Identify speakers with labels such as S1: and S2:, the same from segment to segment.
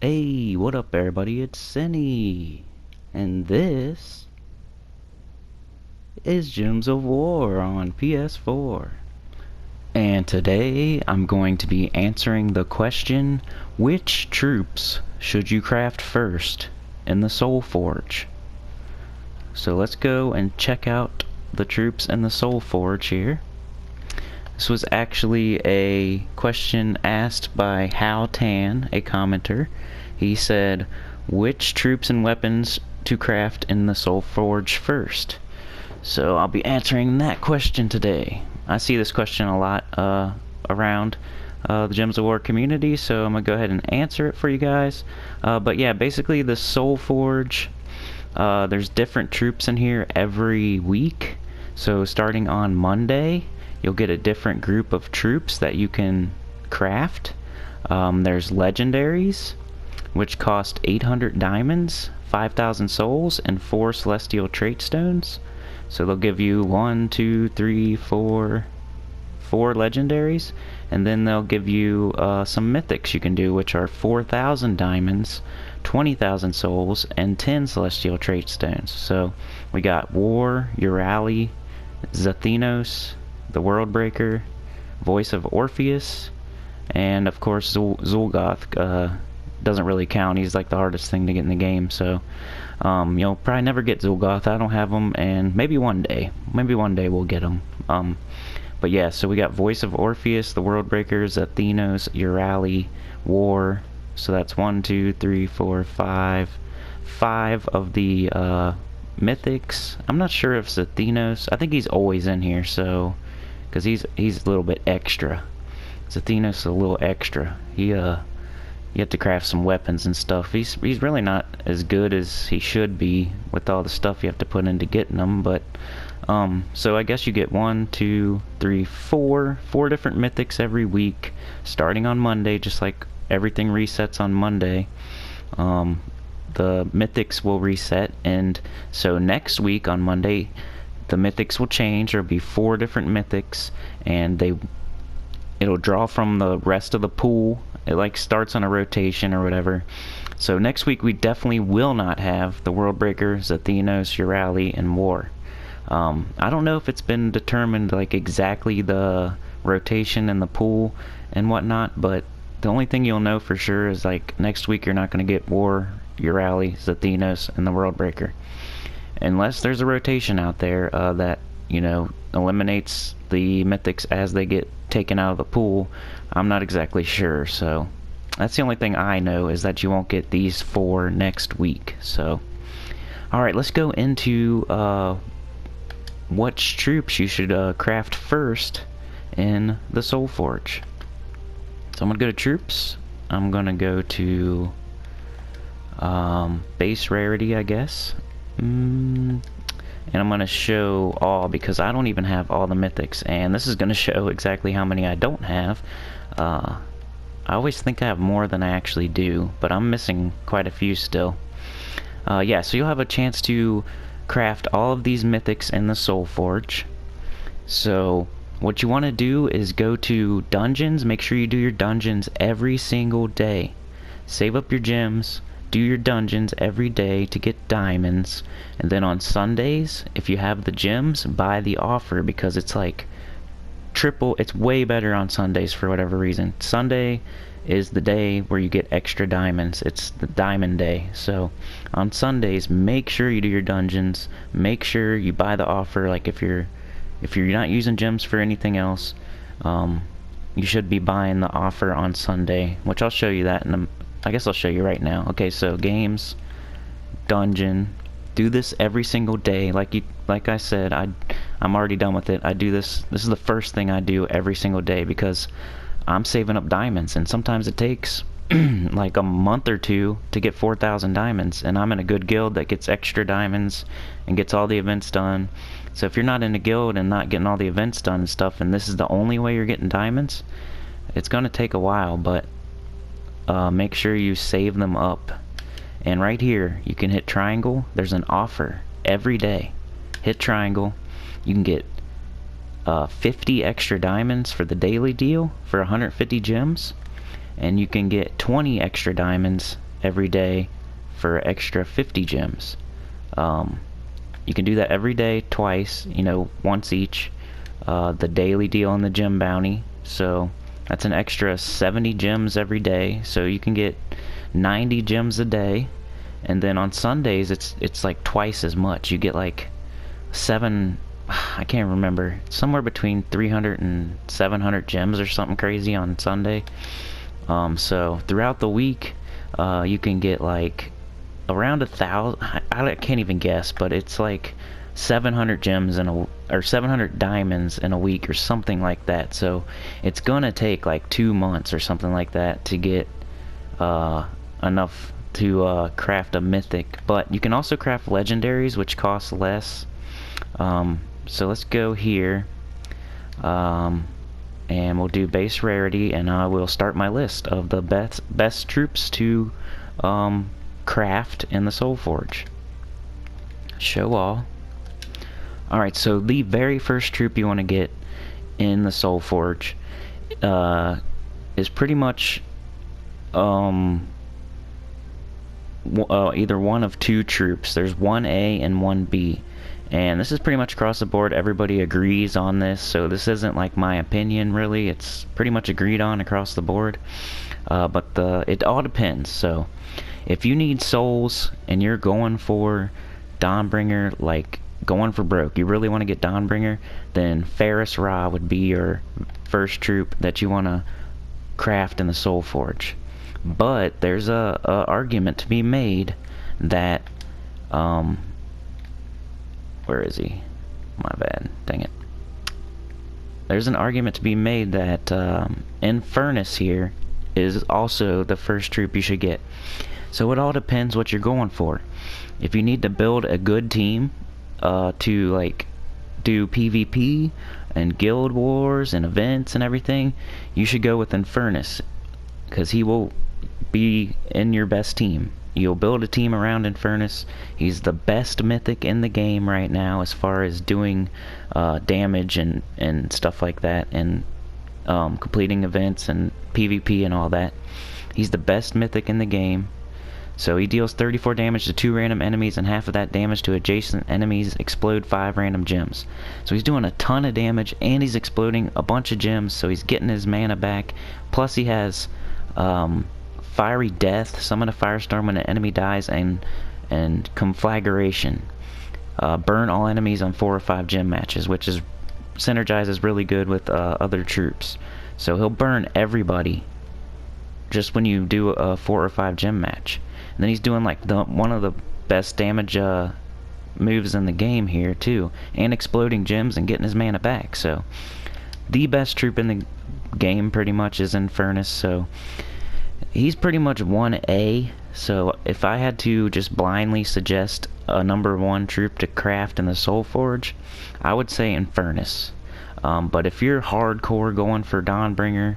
S1: Hey, what up everybody, it's Cinny, and this is Gems of War on PS4. And today I'm going to be answering the question, which troops should you craft first in the Soulforge? So let's go and check out the troops in the Soulforge here. This was actually a question asked by Hal Tan, a commenter. He said, which troops and weapons to craft in the Soulforge first? So I'll be answering that question today. I see this question a lot around the Gems of War community, so I'm going to go ahead and answer it for you guys. But yeah, basically the Soulforge, there's different troops in here every week. So starting on Monday, you'll get a different group of troops that you can craft. There's legendaries, which cost 800 diamonds, 5,000 souls, and 4 celestial trait stones. So they'll give you 4 legendaries, and then they'll give you some mythics you can do, which are 4,000 diamonds, 20,000 souls, and 10 celestial trait stones. So we got War, Urali, Zathinos, the World Breaker, Voice of Orpheus, and of course Zul'Goth doesn't really count. He's like the hardest thing to get in the game, so you'll probably never get Zul'Goth. I don't have him, and maybe one day we'll get him. But yeah, so we got Voice of Orpheus, the World Breaker, Zathinos, Urali, War. So that's 5 of the mythics. I'm not sure if Zathinos, I think he's always in here, so because he's a little bit extra. Zathinos is a little extra. You have to craft some weapons and stuff. He's really not as good as he should be with all the stuff you have to put into getting them, but so I guess you get 4 different mythics every week, starting on Monday, just like everything resets on Monday. The mythics will reset, and so next week on Monday the mythics will change. There'll be 4 different mythics, and it'll draw from the rest of the pool. It like starts on a rotation or whatever. So next week we definitely will not have the World Breaker, Zathinos, Urali, and War. I don't know if it's been determined like exactly the rotation in the pool and whatnot, but the only thing you'll know for sure is like next week you're not going to get War, Urali, Zathinos, and the World Breaker, unless there's a rotation out there that, you know, eliminates the mythics as they get taken out of the pool. I'm not exactly sure, so that's the only thing I know, is that you won't get these 4 next week. So alright, let's go into which troops you should craft first in the Soulforge. So I'm gonna go to troops. I'm gonna go to base rarity, I guess. And I'm going to show all, because I don't even have all the mythics, and this is going to show exactly how many I don't have. I always think I have more than I actually do, but I'm missing quite a few still. Yeah, so you'll have a chance to craft all of these mythics in the Soulforge. So what you want to do is go to dungeons. Make sure you do your dungeons every single day. Save up your gems. Do your dungeons every day to get diamonds, and then on Sundays, if you have the gems, buy the offer, because it's like it's way better on Sundays for whatever reason. Sunday is the day where you get extra diamonds. It's the diamond day. So on Sundays, make sure you do your dungeons, make sure you buy the offer. Like if you're not using gems for anything else, you should be buying the offer on Sunday, which I'll show you that in a I guess I'll show you right now. Okay, so games, dungeon, do this every single day. Like I said, I'm already done with it. I do this. This is the first thing I do every single day, because I'm saving up diamonds, and sometimes it takes like a month or 2 to get 4,000 diamonds, and I'm in a good guild that gets extra diamonds and gets all the events done. So if you're not in a guild and not getting all the events done and stuff, and this is the only way you're getting diamonds, it's gonna take a while, but make sure you save them up. And right here you can hit triangle. There's an offer every day. Hit triangle. You can get 50 extra diamonds for the daily deal for 150 gems, and you can get 20 extra diamonds every day for extra 50 gems. You can do that every day twice, you know, once each. The daily deal on the gem bounty, so that's an extra 70 gems every day, so you can get 90 gems a day. And then on Sundays it's like twice as much. You get like I can't remember, somewhere between 300 and 700 gems or something crazy on Sunday. So throughout the week, you can get like around 1,000. I can't even guess, but it's like 700 gems or 700 diamonds in a week or something like that. So it's gonna take like 2 months or something like that to get enough to craft a mythic. But you can also craft legendaries, which cost less. So let's go here, and we'll do base rarity, and I will start my list of the best troops to craft in the Soulforge. Show all. Alright, so the very first troop you want to get in the Soulforge is pretty much either one of two troops. There's 1A and 1B. And this is pretty much across the board. Everybody agrees on this, so this isn't like my opinion really. It's pretty much agreed on across the board. But it all depends. So if you need souls and you're going for Dawnbringer, like going for broke, you really want to get Dawnbringer, then Ferrous Ra would be your first troop that you want to craft in the Soulforge. But there's a argument to be made that where is he? My bad. Dang it. There's an argument to be made that Infernus here is also the first troop you should get. So it all depends what you're going for. If you need to build a good team to like do PvP and guild wars and events and everything, you should go with Infernus, because he will be in your best team. You'll build a team around Infernus. He's the best mythic in the game right now as far as doing damage and stuff like that, and completing events and PvP and all that. He's the best mythic in the game. So he deals 34 damage to 2 random enemies, and half of that damage to adjacent enemies explode 5 random gems. So he's doing a ton of damage, and he's exploding a bunch of gems, so he's getting his mana back. Plus he has Fiery Death, summon a firestorm when an enemy dies, and Conflagration. Burn all enemies on 4 or 5 gem matches, which is synergizes really good with other troops. So he'll burn everybody just when you do a 4 or 5 gem match. And then he's doing like one of the best damage moves in the game here too, and exploding gems and getting his mana back. So the best troop in the game pretty much is Infernus. So he's pretty much 1A. So if I had to just blindly suggest a number 1 troop to craft in the Soulforge, I would say Infernus. But if you're hardcore going for Dawnbringer,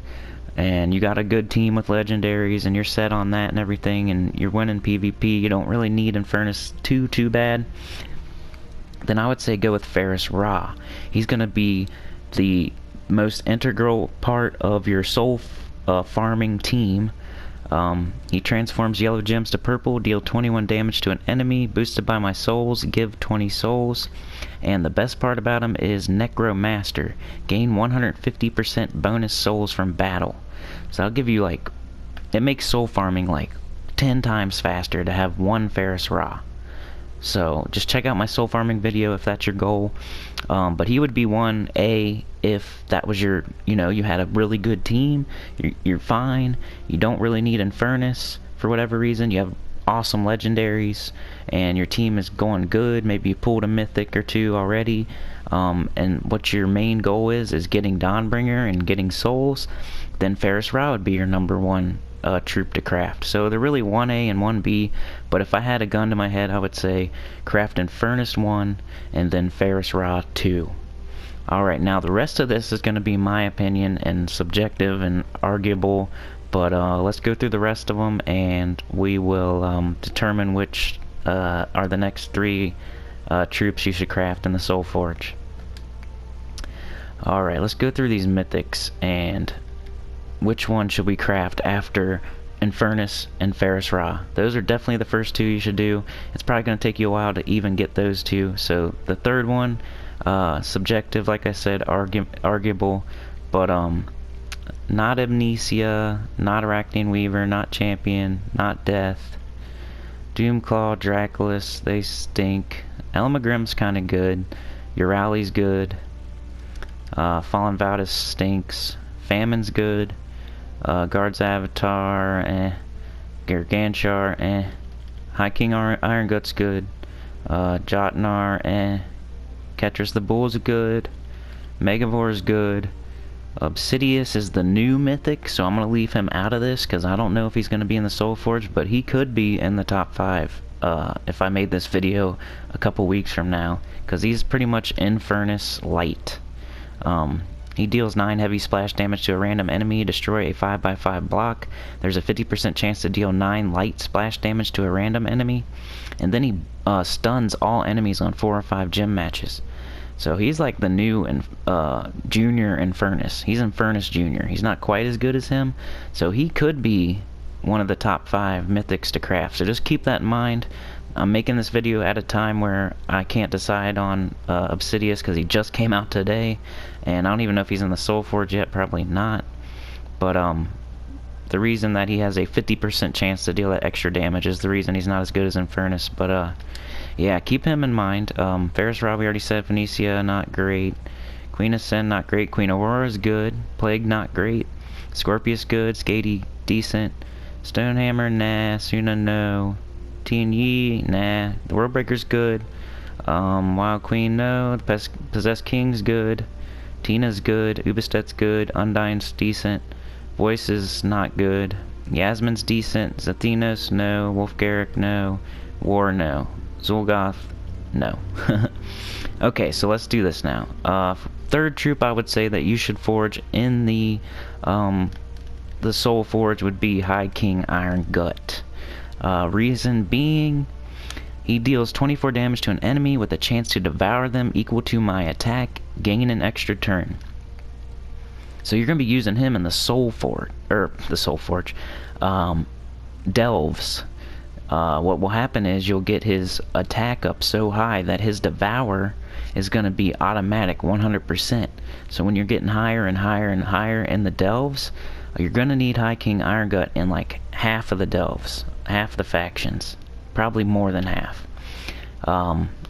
S1: and you got a good team with legendaries, and you're set on that and everything, and you're winning PvP, you don't really need Infernus too bad, then I would say go with Ferrous Ra. He's going to be the most integral part of your soul farming team. He transforms yellow gems to purple, deal 21 damage to an enemy, boosted by my souls, give 20 souls. And the best part about him is Necromaster. Gain 150% bonus souls from battle. So I'll give you like, it makes soul farming like 10 times faster to have one Ferrous Ra. So just check out my soul farming video if that's your goal. But he would be 1A if that was your, you had a really good team, you're fine, you don't really need Infernus for whatever reason, you have awesome legendaries, and your team is going good, maybe you pulled a mythic or 2 already, and what your main goal is getting Dawnbringer and getting souls, then Ferrous Ra would be your number 1 troop to craft. So they're really 1A and 1B, but if I had a gun to my head, I would say craft Infernus 1 and then Ferrous Ra 2. Alright, now the rest of this is going to be my opinion and subjective and arguable, but let's go through the rest of them, and we will determine which are the next 3 troops you should craft in the Soulforge. Alright, let's go through these mythics, and which one should we craft after Infernus, and Ferris Ra. Those are definitely the first two you should do. It's probably going to take you a while to even get those two. So the third one, subjective, like I said, arguable, but not Amnesia, not Arachnean Weaver, not Champion, not Death. Doomclaw, Draculus, they stink. Elmagrim's kind of good. Eurali's good. Fallen Valdus stinks. Famine's good. Guard's Avatar, Gargantuar, High King Iron Gut's good. Jotnar, Ketris the Bull's good. Megavor's good. Obsidius is the new mythic, so I'm going to leave him out of this because I don't know if he's going to be in the Soulforge, but he could be in the top 5 if I made this video a couple weeks from now, because he's pretty much Infernus light. He deals 9 heavy splash damage to a random enemy, destroy a 5x5 block. There's a 50% chance to deal 9 light splash damage to a random enemy, and then he stuns all enemies on 4 or 5 gym matches. So he's like the new Junior Infernus. He's Infernus Junior. He's not quite as good as him, so he could be one of the top 5 mythics to craft. So just keep that in mind. I'm making this video at a time where I can't decide on Obsidius because he just came out today, and I don't even know if he's in the Soulforge yet. Probably not. But the reason that he has a 50% chance to deal that extra damage is the reason he's not as good as Infernus. But yeah, keep him in mind. Ferris Ra, we already said. Phoenicia, not great. Queen Ascend, not great. Queen Aurora is good. Plague, not great. Scorpius, good. Skady, decent. Stonehammer, nah. Suna, no. Tian Yi, nah. The Worldbreaker's good. Wild Queen, no. Possessed King's good. Tina's good. Ubistet's good. Undyne's decent. Voice is not good. Yasmin's decent. Zathenos, no. Wolfgarrick, no. War, no. Zul'Goth, no. Okay, so let's do this now. Third troop I would say that you should forge in the Soulforge would be High King Iron Gut. Reason being, he deals 24 damage to an enemy with a chance to devour them equal to my attack, gaining an extra turn. So you're going to be using him in the Soulforge, Delves. What will happen is you'll get his attack up so high that his devour is going to be automatic 100%. So when you're getting higher and higher and higher in the delves, you're going to need High King Iron Gut in like half of the delves, half the factions, probably more than half.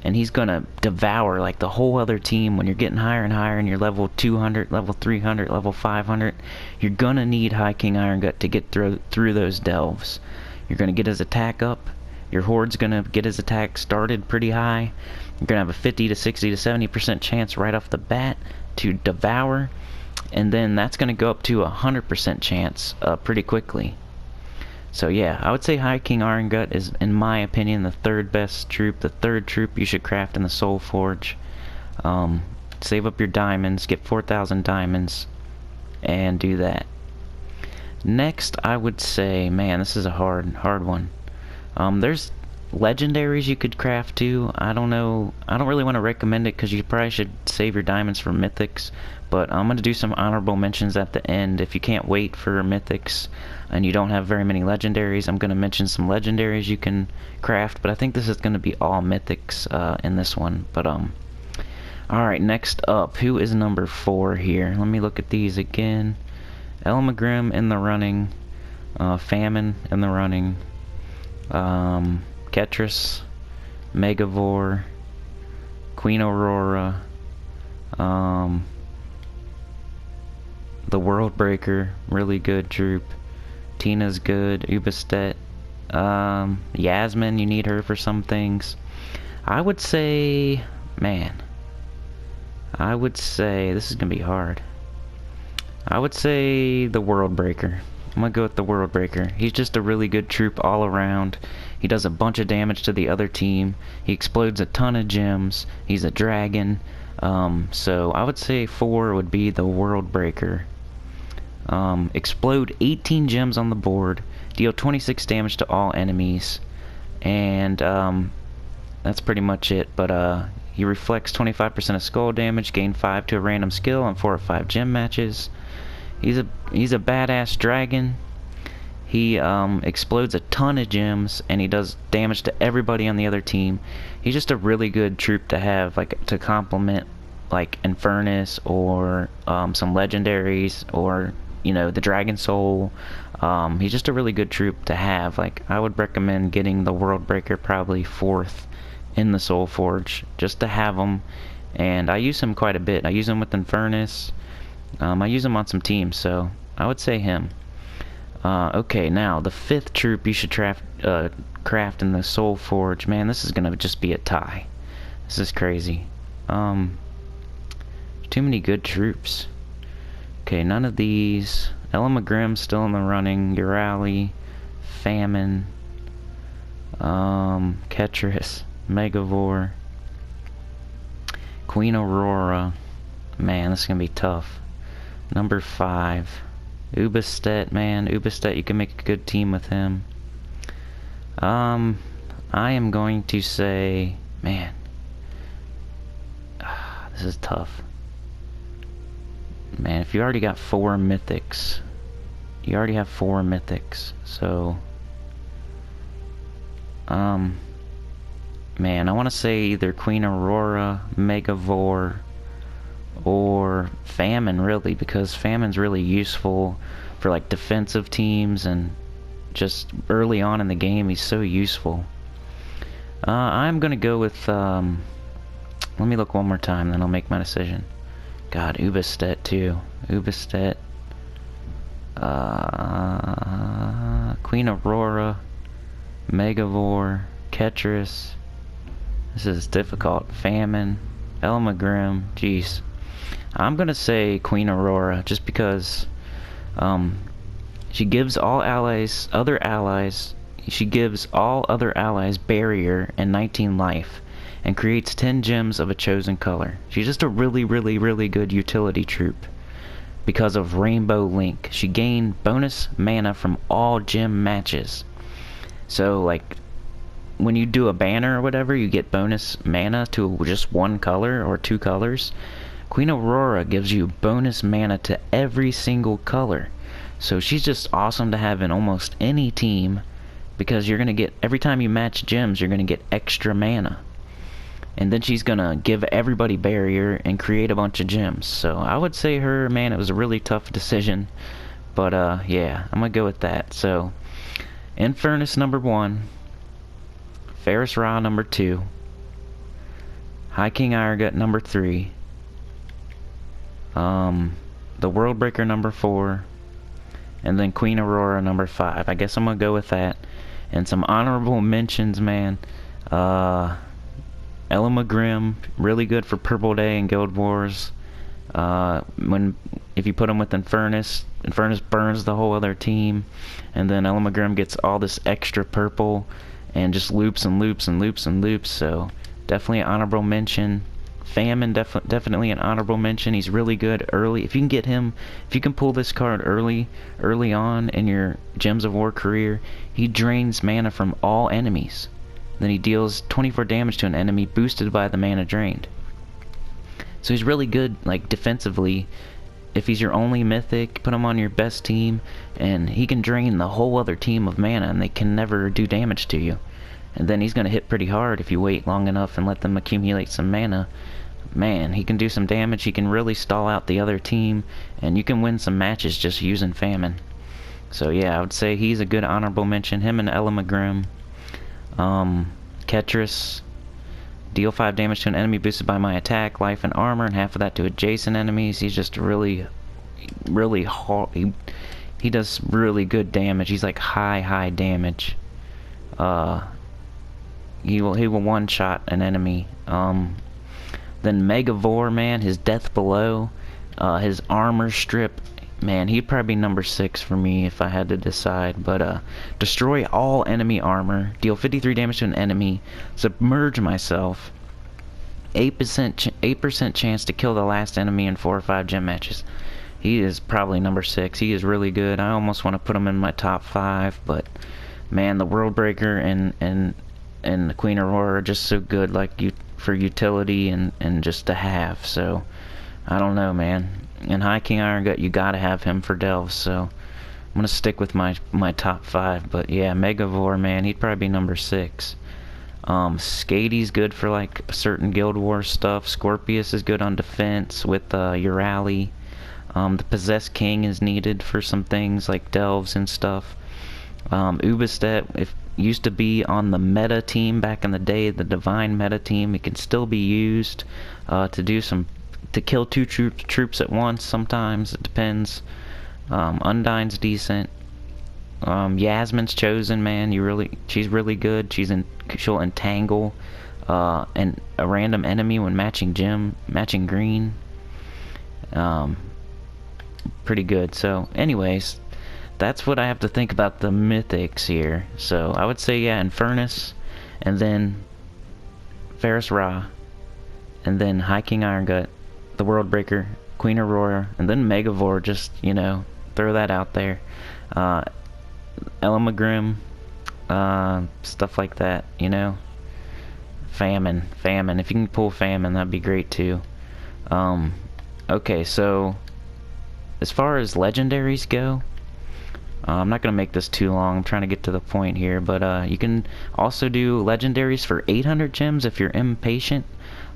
S1: And he's going to devour like the whole other team. When you're getting higher and higher and you're level 200, level 300, level 500, you're going to need High King Iron Gut to get through those delves. You're going to get his attack up. Your Horde's going to get his attack started pretty high. You're going to have a 50 to 60 to 70% chance right off the bat to devour. And then that's going to go up to a 100% chance pretty quickly. So yeah, I would say High King Iron Gut is, in my opinion, the third best troop. The third troop you should craft in the Soulforge. Save up your diamonds, get 4,000 diamonds, and do that. Next, I would say, man, this is a hard one. There's legendaries you could craft too. I don't know. I don't really want to recommend it because you probably should save your diamonds for mythics. But I'm going to do some honorable mentions at the end. If you can't wait for mythics and you don't have very many legendaries, I'm going to mention some legendaries you can craft. But I think this is going to be all mythics in this one. But alright, next up, who is number 4 here? Let me look at these again. Elmagrim in the running, Famine in the running, Ketris, Megavore, Queen Aurora, the Worldbreaker, really good troop, Tina's good, Ubistet, Yasmin, you need her for some things. I would say, man, this is gonna be hard. I would say the Worldbreaker. I'm gonna go with the Worldbreaker. He's just a really good troop all around. He does a bunch of damage to the other team. He explodes a ton of gems. He's a dragon. So I would say 4 would be the Worldbreaker. Explode 18 gems on the board. Deal 26 damage to all enemies. And that's pretty much it. But he reflects 25% of skull damage. Gain 5 to a random skill on 4 or 5 gem matches. He's a badass dragon. He explodes a ton of gems, and he does damage to everybody on the other team. He's just a really good troop to have, like, to complement, like, Infernus or some legendaries, or, you know, the Dragon Soul. He's just a really good troop to have. Like, I would recommend getting the World Breaker probably 4th in the Soulforge, just to have him. And I use him quite a bit. I use him with Infernus. I use him on some teams, so I would say him. Okay, now, the 5th troop you should craft in the Soulforge. Man, this is gonna just be a tie. This is crazy. Too many good troops. Okay, none of these. Elamagrim's still in the running. Urali, Famine, Ketris, Megavore, Queen Aurora. Man, this is gonna be tough. Number 5. Ubistet, man. Ubistet, you can make a good team with him. I am going to say... Man. This is tough. Man, if you already got 4 mythics... You already have 4 mythics, so... Man, I want to say either Queen Aurora, Megavore, or Famine, really, because Famine's really useful for, like, defensive teams, and just early on in the game he's so useful. I'm gonna go with let me look one more time, then I'll make my decision. God, Ubistet too. Ubistet, Queen Aurora, Megavore, Ketris. This is difficult. Famine, Elamagrim, jeez. I'm gonna say Queen Aurora, just because she gives all other allies barrier and 19 life, and creates 10 gems of a chosen color. She's just a really, really, really good utility troop. Because of Rainbow Link, she gained bonus mana from all gem matches. So, like, when you do a banner or whatever, you get bonus mana to just one color or 2 colors. Queen Aurora gives you bonus mana to every single color. So she's just awesome to have in almost any team, because you're going to get, every time you match gems, you're going to get extra mana. And then she's going to give everybody barrier and create a bunch of gems. So I would say her, man, it was a really tough decision. But yeah, I'm going to go with that. So, Infernus number 1, Ferris Ra number 2, High King Irgut number 3, the World Breaker number 4, and then Queen Aurora number 5. I guess I'm gonna go with that. And some honorable mentions, man. Elamagrim, really good for Purple Day and Guild Wars. If you put him with Infernus, Infernus burns the whole other team, and then Elamagrim gets all this extra purple and just loops and loops and loops and loops. So definitely an honorable mention. Famine, definitely an honorable mention. He's really good early. If you can get him, if you can pull this card early on in your Gems of War career, he drains mana from all enemies. Then he deals 24 damage to an enemy boosted by the mana drained. So he's really good, like, defensively. If he's your only mythic, put him on your best team, and he can drain the whole other team of mana, and they can never do damage to you. And then he's going to hit pretty hard if you wait long enough and let them accumulate some mana. Man, he can do some damage. He can really stall out the other team, and you can win some matches just using Famine. So yeah, I would say he's a good honorable mention. Him and Elamagrim. Ketris, deal 5 damage to an enemy boosted by my attack, life, and armor, and half of that to adjacent enemies. He's just really hard. He does really good damage. He's like high damage. He will one-shot an enemy. Then Megavore, man, his Death Below, his armor strip, man, he'd probably be number 6 for me if I had to decide. But destroy all enemy armor, deal 53 damage to an enemy, submerge myself, 8% chance to kill the last enemy in 4 or 5 gem matches. He is probably number 6. He is really good. I almost want to put him in my top 5, but man, the World Breaker and the Queen Aurora are just so good, like, for utility and just to have. So I don't know, man. And High King Irongut, you gotta have him for delves. So I'm gonna stick with my top 5, but yeah, Megavore, man, he'd probably be number 6. Skady's good for like certain Guild Wars stuff. Scorpius is good on defense with Urali. The Possessed King is needed for some things like delves and stuff. Ubistet, if used to be on the meta team back in the day, the divine meta team, it can still be used to kill 2 troops at once. Sometimes it depends. Undyne's decent. Yasmin's chosen, man. She's really good. She'll entangle and a random enemy when matching green. Pretty good. So, anyways, that's what I have to think about the mythics here. So I would say, yeah, Infernus, and then Ferris Ra, and then High King Irongut, the Worldbreaker, Queen Aurora, and then Megavore. Just, you know, throw that out there. Elamagrim, stuff like that, you know. Famine. If you can pull Famine, that'd be great too. Okay, so as far as legendaries go, I'm not going to make this too long. I'm trying to get to the point here, but you can also do legendaries for 800 gems if you're impatient.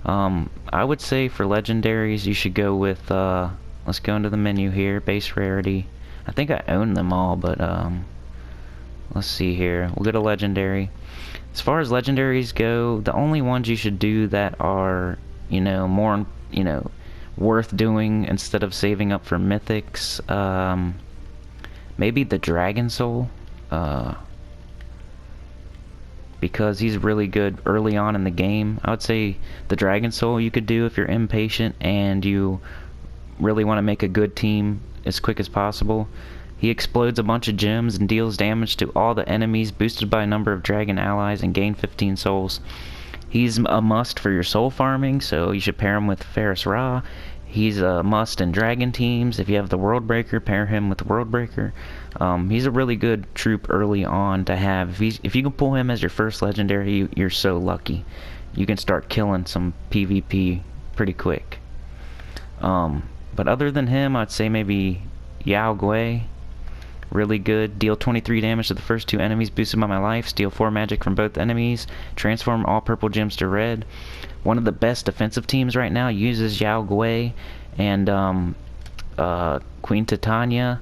S1: I would say for legendaries you should go with, let's go into the menu here, base rarity. I think I own them all, but let's see here. We'll get a legendary. As far as legendaries go, the only ones you should do that are, you know, more, you know, worth doing instead of saving up for mythics, maybe the Dragon Soul, because he's really good early on in the game. I would say the Dragon Soul you could do if you're impatient and you really want to make a good team as quick as possible. He explodes a bunch of gems and deals damage to all the enemies, boosted by a number of dragon allies, and gain 15 souls. He's a must for your soul farming, so you should pair him with Ferris Ra. He's a must in dragon teams. If you have the Worldbreaker, pair him with the Worldbreaker. He's a really good troop early on to have. If you can pull him as your first legendary, you're so lucky. You can start killing some PvP pretty quick. But other than him, I'd say maybe Yao Gui. Really good. Deal 23 damage to the first 2 enemies boosted by my life. Steal 4 magic from both enemies. Transform all purple gems to red. One of the best defensive teams right now uses Yao Gui and Queen Titania.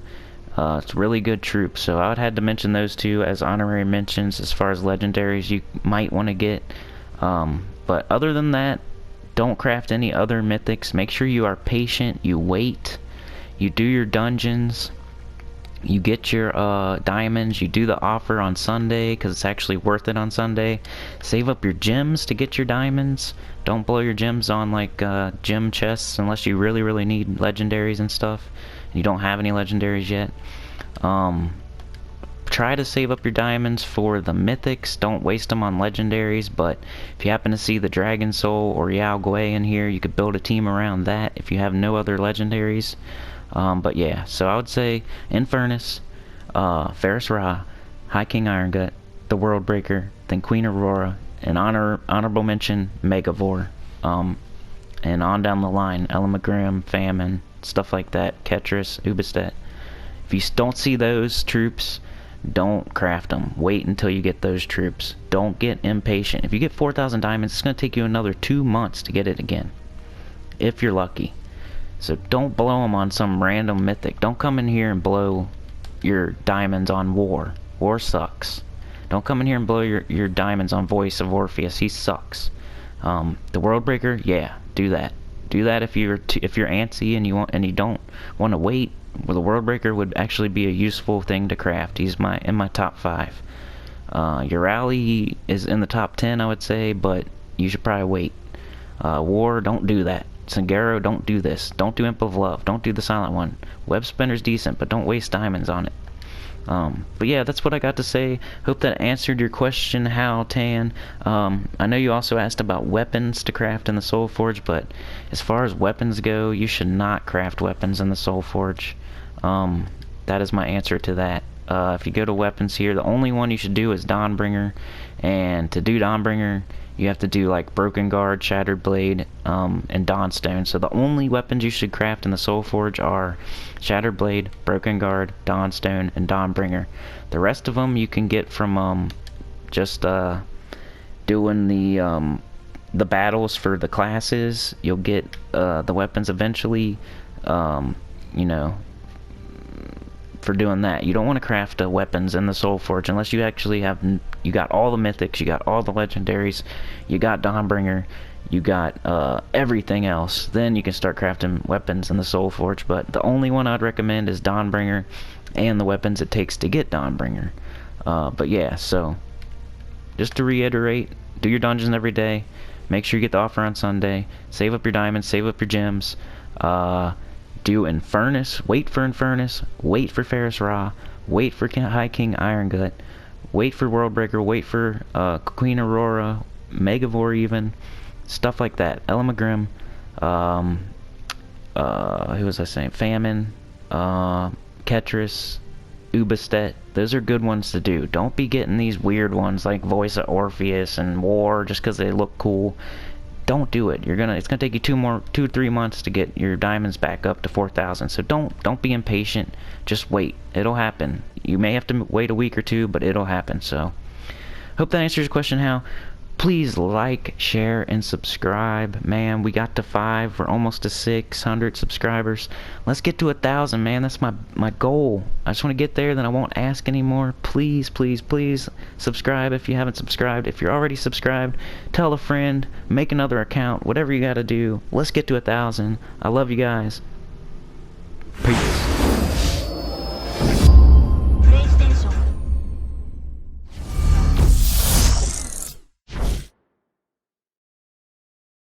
S1: It's a really good troop, so I would have to mention those 2 as honorary mentions as far as legendaries you might want to get. But other than that, don't craft any other mythics. Make sure you are patient, you wait, you do your dungeons, you get your diamonds, you do the offer on Sunday because it's actually worth it on Sunday. Save up your gems to get your diamonds. Don't blow your gems on like gem chests unless you really need legendaries and stuff. You don't have any legendaries yet. Try to save up your diamonds for the mythics. Don't waste them on legendaries, but if you happen to see the Dragon Soul or Yao Gui in here, you could build a team around that if you have no other legendaries. But yeah, so I would say Infernus, Ferris Ra, High King Irongut, the Worldbreaker, then Queen Aurora, and honorable mention Megavore, and on down the line, Elamagrim, Famine, stuff like that, Ketris, Ubistet. If you don't see those troops, don't craft them. Wait until you get those troops. Don't get impatient. If you get 4,000 diamonds, it's going to take you another 2 months to get it again, if you're lucky. So don't blow them on some random mythic. Don't come in here and blow your diamonds on War. War sucks. Don't come in here and blow your diamonds on Voice of Orpheus. He sucks. The Worldbreaker, yeah, do that. Do that if you're antsy and you don't want to wait. Well, the Worldbreaker would actually be a useful thing to craft. He's in my top 5. Urali is in the top 10, I would say, but you should probably wait. War, don't do that. Sangaro, don't do this. Don't do Imp of Love. Don't do the Silent One. Web Spinner's decent, but don't waste diamonds on it. But yeah, that's what I got to say. Hope that answered your question, Hal Tan. I know you also asked about weapons to craft in the Soulforge, but as far as weapons go, you should not craft weapons in the Soulforge. That is my answer to that. If you go to weapons here, the only one you should do is Dawnbringer, and to do Dawnbringer, you have to do like Broken Guard, Shattered Blade, and Dawnstone. So the only weapons you should craft in the Soulforge are Shattered Blade, Broken Guard, Dawnstone, and Dawnbringer. The rest of them you can get from just doing the battles for the classes. You'll get the weapons eventually, you know, for doing that. You don't want to craft weapons in the Soulforge unless you actually have, you got all the mythics, you got all the legendaries, you got Dawnbringer, you got everything else. Then you can start crafting weapons in the Soulforge. But the only one I'd recommend is Dawnbringer and the weapons it takes to get Dawnbringer. But yeah, so just to reiterate, do your dungeons every day. Make sure you get the offer on Sunday. Save up your diamonds, save up your gems. Do Infernus, wait for Infernus, wait for Ferris Ra, wait for High King Irongut, wait for Worldbreaker, wait for Queen Aurora, Megavore even, stuff like that. Elamagrim, who was I saying? Famine, Ketris, Ubistet. Those are good ones to do. Don't be getting these weird ones like Voice of Orpheus and War just because they look cool. Don't do it. It's gonna take you 2-3 months to get your diamonds back up to 4,000. So don't be impatient. Just wait. It'll happen. You may have to wait a week or two, but it'll happen. So hope that answers your question, Hal. Please like, share, and subscribe. Man, we got to 5. We're almost to 600 subscribers. Let's get to 1,000, man. That's my goal. I just want to get there, then I won't ask anymore. Please, please, please subscribe if you haven't subscribed. If you're already subscribed, tell a friend, make another account, whatever you got to do. Let's get to 1,000. I love you guys. Peace.